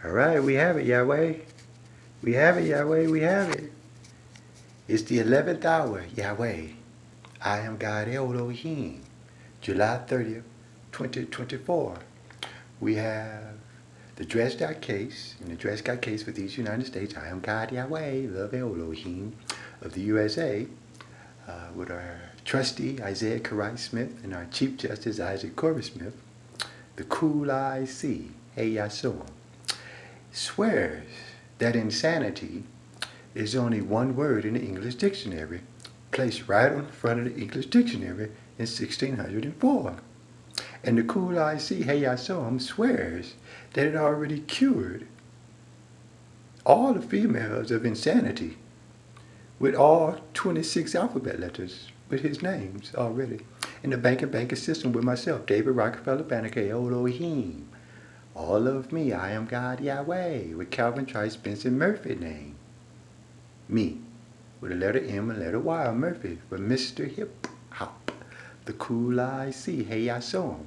All right, we have it, Yahweh. We have it, Yahweh. We have it. It's the 11th hour, Yahweh. I am God Elohim. July 30th, 2024. We have the Dred Scott case. In the Dred Scott case for these United States, I am God Yahweh, love Elohim of the USA, with our trustee Isaiah Karai Smith and our Chief Justice Isaac Corbett Smith. The cool eyes see, hey Yasuo, swears that insanity is only one word in the English dictionary, placed right on the front of the English dictionary in 1604. And the cool IC Heyasom swears that it already cured all the females of insanity with all 26 alphabet letters with his names already. In the banking system with myself, David Rockefeller Banneker Elohim. All of me, I am God Yahweh, with Calvin Trice Benson Murphy name. Me, with a letter M and a letter Y, Murphy, for Mr. Hip Hop, the cool IC, hey I saw him.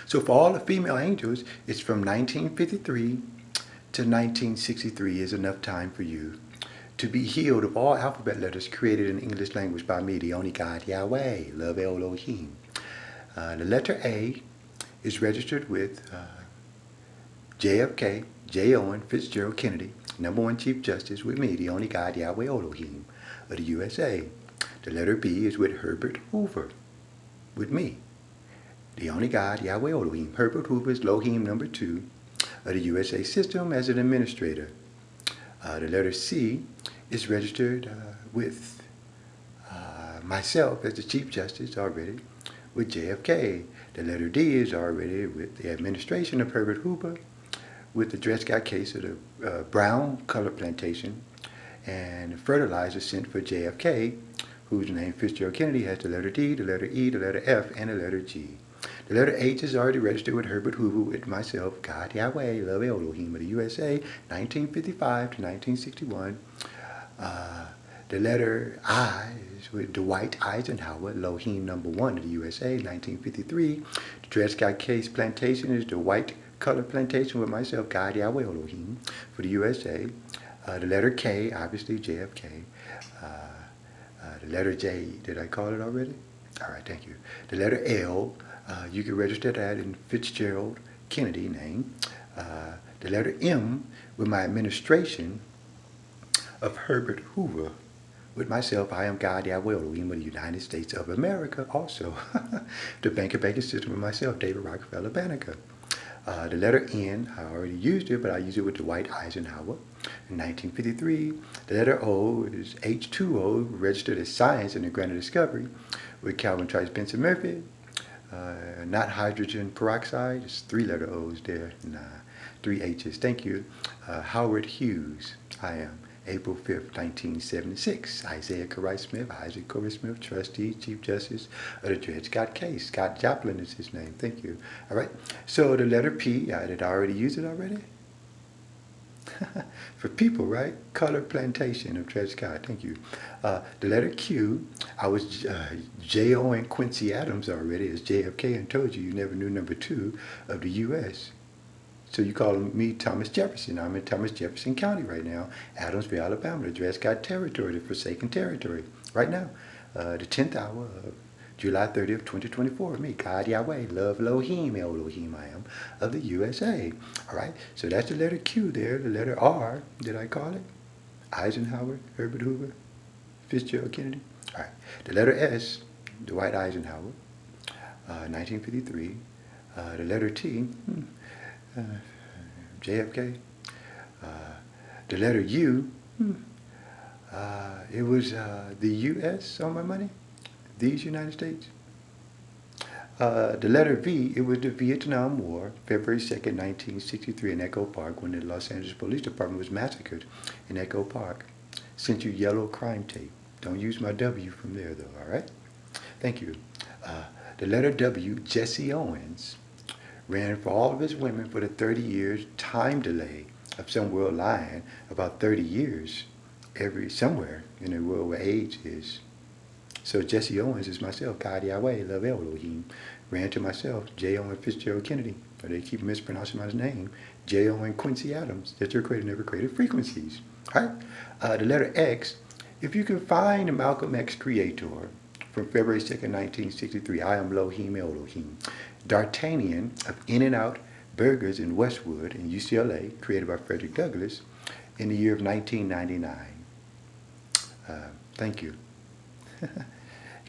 So for all the female angels, it's from 1953 to 1963 is enough time for you to be healed of all alphabet letters created in the English language by me, the only God Yahweh, love Elohim. The letter A is registered with JFK, J. Owen Fitzgerald Kennedy, #1 Chief Justice with me, the only God Yahweh Elohim of the USA. The letter B is with Herbert Hoover, with me, the only God Yahweh Elohim. Herbert Hoover is Elohim #2 of the USA system as an administrator. The letter C is registered with myself as the Chief Justice already with JFK. The letter D is already with the administration of Herbert Hoover, with the Dred Scott case of the brown color plantation, and the fertilizer sent for JFK, whose name Fitzgerald Kennedy has the letter D, the letter E, the letter F, and the letter G. The letter H is already registered with Herbert Hoover, with myself, God Yahweh, love Elohim of the USA, 1955 to 1961. The letter I is with Dwight Eisenhower, Elohim #1 of the USA, 1953. The Dred Scott case plantation is the white color plantation with myself, God Yahweh Elohim, for the USA. The letter K, obviously JFK. The letter J, did I call it already? All right, thank you. The letter L, you can register that in Fitzgerald Kennedy name. The letter M, with my administration of Herbert Hoover. With myself, I am God Yahweh Elohim of the United States of America also. The banking system with myself, David Rockefeller Banneker. The letter N, I already used it, but I used it with Dwight Eisenhower in 1953. The letter O is H2O, registered as science in the Granite Discovery with Calvin Trice Benson Murphy. Not hydrogen peroxide, it's 3 letter O's there, and 3 H's. Thank you. Howard Hughes, I am. April 5th, 1976. Isaiah Karai Smith, Isaac Corbett Smith, trustee, Chief Justice of the Dred Scott case. Scott Joplin is his name. Thank you. All right. So the letter P, did I already use it already? For people, right? Color plantation of Dred Scott. Thank you. The letter Q, I was J.O. and Quincy Adams already as JFK and told you never knew #2 of the U.S. So you call me Thomas Jefferson. I'm in Thomas Jefferson County right now, Adamsville, Alabama, the Dred Scott territory, the Forsaken territory, right now. The 10th hour of July 30th, 2024. Me, God Yahweh, love Elohim, Elohim I am, of the USA. All right, so that's the letter Q there. The letter R, did I call it? Eisenhower, Herbert Hoover, Fitzgerald Kennedy. All right, the letter S, Dwight Eisenhower, 1953. The letter T, JFK. The letter U, it was the U.S. on my money, these United States. The letter V, it was the Vietnam War, February 2nd, 1963 in Echo Park, when the Los Angeles Police Department was massacred in Echo Park. Sent you yellow crime tape. Don't use my W from there though, all right? Thank you. The letter W, Jesse Owens, ran for all of his women for the 30 years time delay of some world lying about 30 years somewhere in the world where AIDS is. So Jesse Owens is myself, God Yahweh, love Elohim. Ran to myself, J. Owen Fitzgerald Kennedy. Or they keep mispronouncing my name, J.O. and Quincy Adams, that your creator never created frequencies. All right? The letter X, if you can find Malcolm X creator from February 2nd, 1963, I am Elohim Elohim. D'Artagnan of In-N-Out Burgers in Westwood in UCLA, created by Frederick Douglass in the year of 1999. Thank you.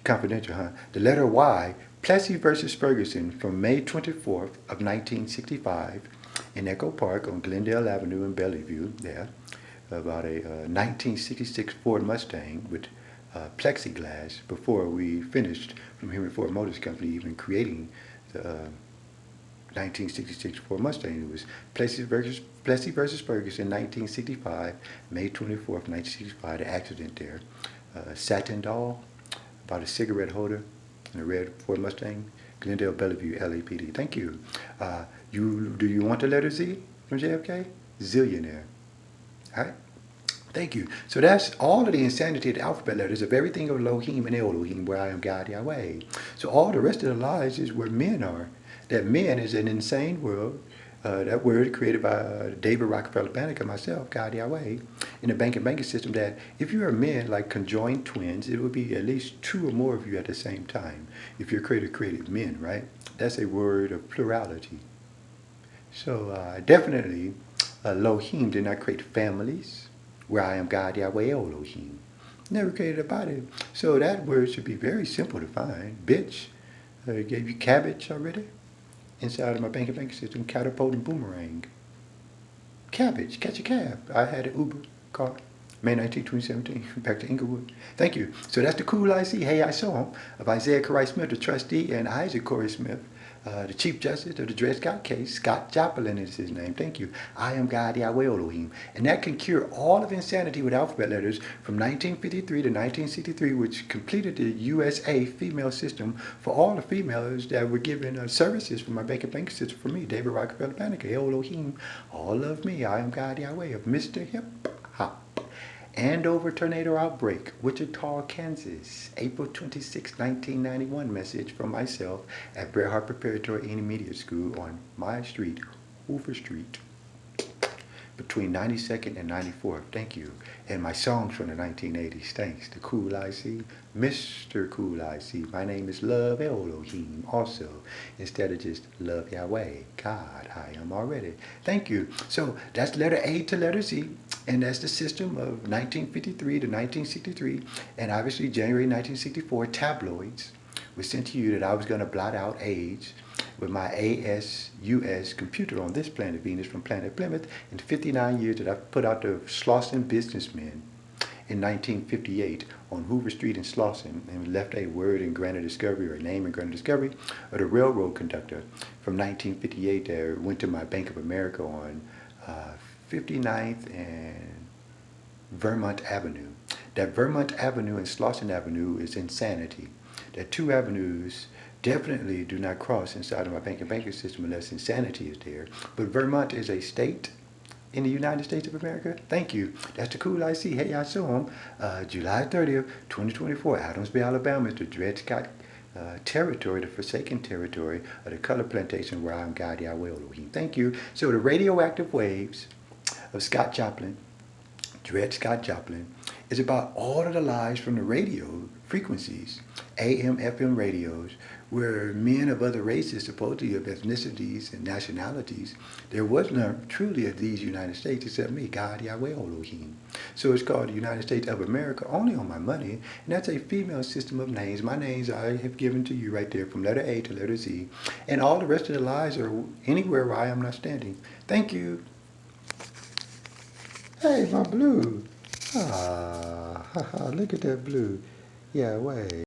Confidential, huh? The letter Y, Plessy versus Ferguson from May 24th of 1965 in Echo Park on Glendale Avenue in Bellevue, there, about a 1966 Ford Mustang with plexiglass before we finished from Henry Ford Motors Company even creating the 1966 Ford Mustang. It was Plessy versus Ferguson, 1965, May 24th, 1965, the accident there. Satin doll, about a cigarette holder, and a red Ford Mustang, Glendale, Bellevue, LAPD. Thank you. Do you want the letter Z from JFK? Zillionaire. All right. Thank you. So that's all of the insanity of the alphabet letters of everything of Elohim and Elohim, where I am God Yahweh. So all the rest of the lies is where men are. That men is an insane world. That word created by David Rockefeller Banneker, myself, God Yahweh, in the banking system, that if you are men like conjoined twins, it would be at least two or more of you at the same time. If your creator created men, right? That's a word of plurality. So definitely, Elohim did not create families, where I am God Yahweh Elohim. Never created a body. So that word should be very simple to find. Bitch, gave you cabbage already. Inside of my banking system, catapult and boomerang. Cabbage, catch a cab. I had an Uber car, May 19, 2017, back to Inglewood. Thank you. So that's the cool IC, Hey I Saw Him, of Isaiah Corey Smith, the trustee, and Isaac Corey Smith, the Chief Justice of the Dred Scott case. Scott Joplin is his name. Thank you. I am God Yahweh Elohim. And that can cure all of insanity with alphabet letters from 1953 to 1963, which completed the USA female system for all the females that were given services from my banking system for me, David Rockefeller Banneker, Elohim. All of me. I am God Yahweh of Mr. Hip Hop. Andover tornado outbreak, Wichita, Kansas, April 26, 1991. Message from myself at Bret Hart Preparatory Intermediate School on my street, Hoover Street, between 92nd and 94th. Thank you. And my songs from the 1980s. Thanks. The Cool IC, Mr. Cool IC. My name is Love Elohim also, instead of just Love Yahweh. God, I am already. Thank you. So that's letter A to letter Z. And that's the system of 1953 to 1963. And obviously January 1964 tabloids was sent to you that I was going to blot out age with my ASUS computer on this planet Venus from planet Plymouth in the 59 years that I've put out the Slauson Businessmen in 1958 on Hoover Street in Slauson, and left a word in Granite Discovery, or a name in Granite Discovery, of the railroad conductor from 1958 that went to my Bank of America on 59th and Vermont Avenue. That Vermont Avenue and Slauson Avenue is insanity. That two avenues definitely do not cross inside of my banking system unless insanity is there. But Vermont is a state in the United States of America. Thank you. That's the cool IC. Hey, I saw him. July 30th, 2024, Adamsville, Alabama is the Dred Scott territory, the forsaken territory of the color plantation where I'm God Yahweh Elohim. Thank you. So the radioactive waves of Scott Joplin, Dred Scott Joplin, is about all of the lies from the radio frequencies, AM, FM radios, where men of other races, supposedly of ethnicities and nationalities, there was none truly of these United States except me, God Yahweh Elohim. So it's called the United States of America only on my money, and that's a female system of names. My names I have given to you right there from letter A to letter Z, and all the rest of the lies are anywhere where I am not standing. Thank you. Hey, my blue. Ah, look at that blue. Yeah, wait.